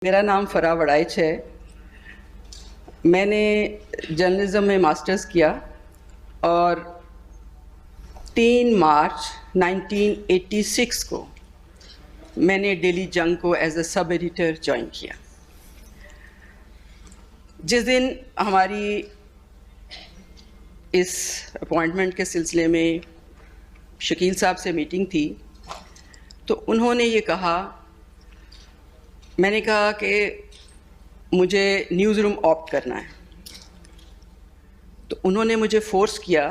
मेरा नाम फ़रा वड़ाइच है। मैंने जर्नलिज़्म में मास्टर्स किया और 3 मार्च 1986 को मैंने डेली जंग को as a sub editor join किया। जिस दिन हमारी इस अपॉइंटमेंट के सिलसिले में शकील साहब से मीटिंग थी तो उन्होंने ये कहा, मैंने कहा कि मुझे न्यूज़ रूम ऑप्ट करना है। तो उन्होंने मुझे फ़ोर्स किया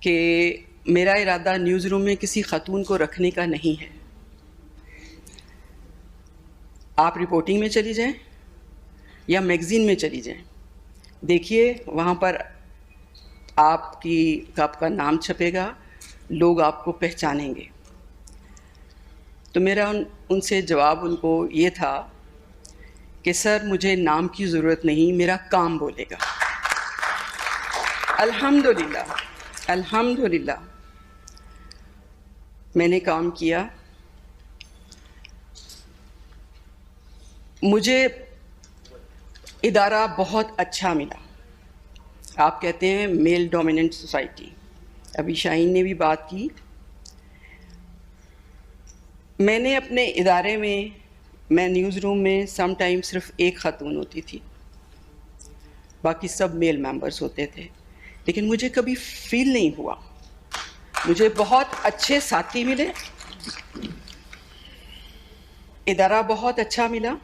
कि मेरा इरादा न्यूज़ रूम में किसी ख़ातून को रखने का नहीं है। आप रिपोर्टिंग में चली जाएं या मैगज़ीन में चली जाएं, देखिए वहाँ पर आपका नाम छपेगा, लोग आपको पहचानेंगे। तो मेरा उनसे जवाब उनको ये था कि सर मुझे नाम की ज़रूरत नहीं, मेरा काम बोलेगा। अल्हम्दुलिल्लाह अल्हम्दुलिल्लाह मैंने काम किया। मुझे इदारा बहुत अच्छा मिला। आप कहते हैं मेल डोमिनेंट सोसाइटी, अभी शाहीन ने भी बात की। मैंने अपने इदारे में, मैं न्यूज़ रूम में सम टाइम सिर्फ एक ख़ातून होती थी, बाकी सब मेल मेंबर्स होते थे, लेकिन मुझे कभी फील नहीं हुआ। मुझे बहुत अच्छे साथी मिले, इदारा बहुत अच्छा मिला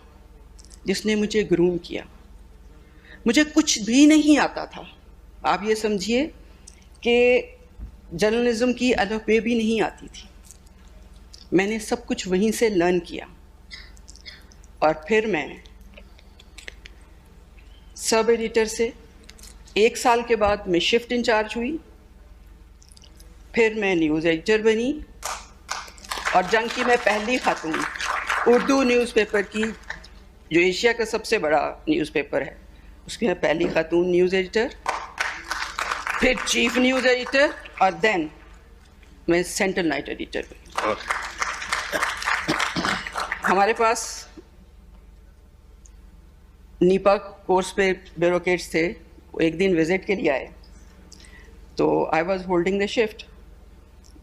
जिसने मुझे ग्रूम किया। मुझे कुछ भी नहीं आता था। आप ये समझिए कि जर्नलिज़्म की अलफ़बे भी नहीं आती थी। मैंने सब कुछ वहीं से लर्न किया और फिर मैं सब एडिटर से 1 साल के बाद मैं शिफ्ट इंचार्ज हुई। फिर मैं न्यूज़ एडिटर बनी और जंग की मैं पहली खातून, उर्दू न्यूज़पेपर की जो एशिया का सबसे बड़ा न्यूज़पेपर है उसकी मैं पहली खातून न्यूज़ एडिटर, फिर चीफ न्यूज़ एडिटर और देन मैं सेंट्रल नाइट एडिटर बनी। हमारे पास नीपा कोर्स पे ब्यूरोक्रेट्स थे, वो एक दिन विज़िट के लिए आए तो I was holding the shift.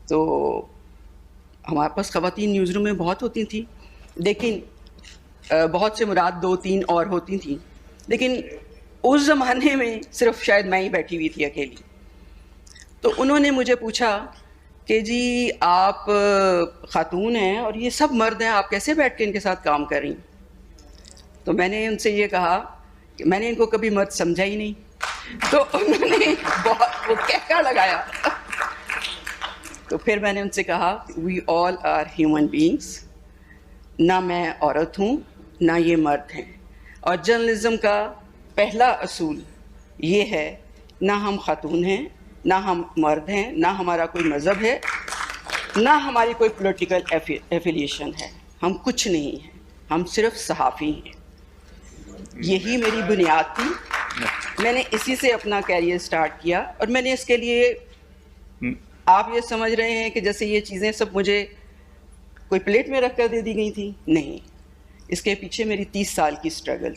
तो हमारे पास ख़वातीन न्यूज़ रूम में बहुत होती थी, लेकिन बहुत से मुराद 2-3 और होती थी, लेकिन उस ज़माने में सिर्फ शायद मैं ही बैठी हुई थी अकेली। तो उन्होंने मुझे पूछा कि जी आप ख़ातून हैं और ये सब मर्द हैं, आप कैसे बैठ के इनके साथ काम कर रही हैं? तो मैंने उनसे ये कहा कि मैंने इनको कभी मर्द समझा ही नहीं। तो उन्होंने बहुत वो कहका लगाया। तो फिर मैंने उनसे कहा we all are human beings, ना मैं औरत हूँ ना ये मर्द हैं, और जर्नलिज़्म का पहला असूल ये है, ना हम ख़ातून हैं ना हम मर्द हैं, ना हमारा कोई मज़हब है, ना हमारी कोई पॉलिटिकल एफिलिएशन है, हम कुछ नहीं हैं, हम सिर्फ सहाफ़ी हैं। यही मेरी बुनियाद थी। मैंने इसी से अपना कैरियर स्टार्ट किया और मैंने इसके लिए, आप ये समझ रहे हैं कि जैसे ये चीज़ें सब मुझे कोई प्लेट में रख कर दे दी गई थी, नहीं, इसके पीछे मेरी 30 साल की स्ट्रगल